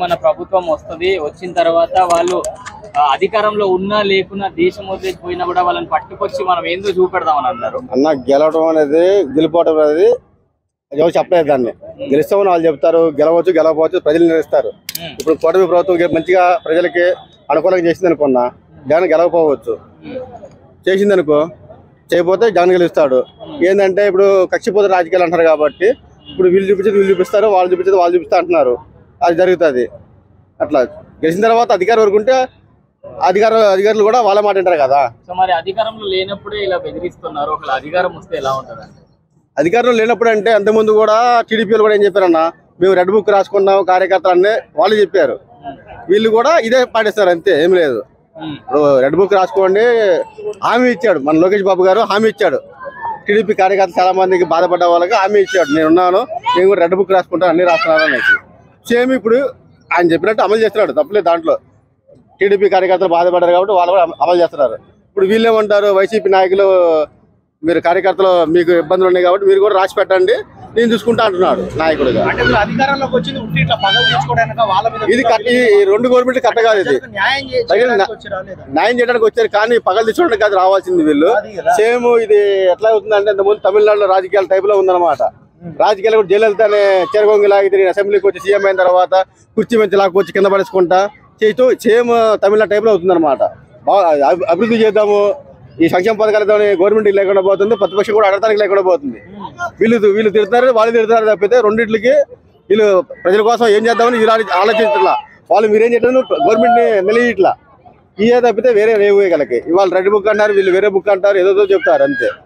మన ప్రభుత్వం వస్తుంది, వచ్చిన తర్వాత వాళ్ళు అధికారంలో ఉన్నా లేకున్నా దేశం వదిలేకపోయినా కూడా వాళ్ళని పట్టుకొచ్చి మనం ఏందో చూపెడదామని అన్నారు. అన్న గెలవడం అనేది గెలిపోవడం అనేది ఎవరు చెప్పలేదు. దాన్ని గెలుస్తామని వాళ్ళు చెప్తారు, గెలవచ్చు గెలవవచ్చు ప్రజలు నిర్ణయిస్తారు. ఇప్పుడు కూటమి ప్రభుత్వం మంచిగా ప్రజలకి అనుకూలంగా చేసింది అనుకున్నా జగన్ గెలవకపోవచ్చు, చేసింది అనుకో చేయకపోతే జగన్ గెలుస్తాడు. ఏంటంటే ఇప్పుడు కక్షిపోతే రాజకీయాలు అంటారు కాబట్టి ఇప్పుడు వీళ్ళు చూపించేది వీళ్ళు చూపిస్తారు, వాళ్ళు చూపించేది వాళ్ళు చూపిస్తా అంటున్నారు. అది జరుగుతుంది. అట్లా గెలిచిన తర్వాత అధికారం వరకు ఉంటే అధికారులు కూడా వాళ్ళ మాట వింటారు కదా. సో మరి అధికారంలో లేనప్పుడే ఇలా బెదిరిస్తున్నారు, ఒక అధికారం వస్తే ఎలా ఉంటుంది? అధికారంలో లేనప్పుడు అంటే అంతకుముందు కూడా టీడీపీలు కూడా ఏం చెప్పారన్న, మేము రెడ్ బుక్ రాసుకున్నాం కార్యకర్తలు అన్నీ వాళ్ళు చెప్పారు. వీళ్ళు కూడా ఇదే పాటిస్తారు, అంతే, ఏం లేదు. ఇప్పుడు రెడ్ బుక్ రాసుకోండి హామీ ఇచ్చాడు మన లోకేష్ బాబు గారు, హామీ ఇచ్చాడు. టీడీపీ కార్యకర్తలు చాలా మందికి బాధపడ్డ వాళ్ళకి హామీ ఇచ్చాడు, నేను ఉన్నాను, నేను కూడా రెడ్ బుక్ రాసుకుంటాను, అన్ని రాస్తున్నాను అనేసి. సేమ్ ఇప్పుడు ఆయన చెప్పినట్టు అమలు చేస్తున్నాడు, తప్పలేదు దాంట్లో. టీడీపీ కార్యకర్తలు బాధపడ్డారు కాబట్టి వాళ్ళు కూడా అమలు చేస్తున్నారు. ఇప్పుడు వీళ్ళు ఏమంటారు, వైసీపీ నాయకులు మీరు కార్యకర్తలు మీకు ఇబ్బందులు ఉన్నాయి కాబట్టి మీరు కూడా రాసి పెట్టండి, నేను చూసుకుంటా అంటున్నాడు నాయకుడుగా. అధికారంలోకి వచ్చింది ఇది ఈ రెండు గవర్నమెంట్ కట్ట కాదు, ఇది న్యాయం చేయడానికి వచ్చారు కానీ పగలు తెచ్చుకోవడానికి కాదు రావాల్సింది వీళ్ళు. సేమ్ ఇది ఎట్లా అవుతుందంటే ఇంతకుముందు తమిళనాడులో రాజకీయాల టైప్ లో ఉందన్నమాట. రాజకీయాలు కూడా జయలలితనే చెరగొంగి లాగి తిరిగి అసెంబ్లీకి వచ్చి సీఎం అయిన తర్వాత కుర్చీ మంచి లాక్కొచ్చి కింద పడేసుకుంటా చేస్తూ సేమ్ తమిళనాడు టైప్ లో అవుతుందన్నమాట. అభివృద్ధి చేద్దాము, ఈ సంక్షేమ పథకాలు గవర్నమెంట్ లేకుండా పోతుంది, ప్రతిపక్షం కూడా అడగడానికి లేకుండా పోతుంది. వీళ్ళు తిడుతున్నారు, వాళ్ళు తిడుతున్నారు తప్పితే రెండింటికి వీళ్ళు ప్రజల కోసం ఏం చేద్దామని వీళ్ళు ఆలోచించట్లా. వాళ్ళు మీరేం చేయడం గవర్నమెంట్ ని నిలయట్లా, ఇదే తప్పితే వేరే రేవు వీళ్ళకి. ఇవాళ రెడ్ బుక్ అంటారు, వీళ్ళు వేరే బుక్ అంటారు, ఏదో చెప్తారు అంతే.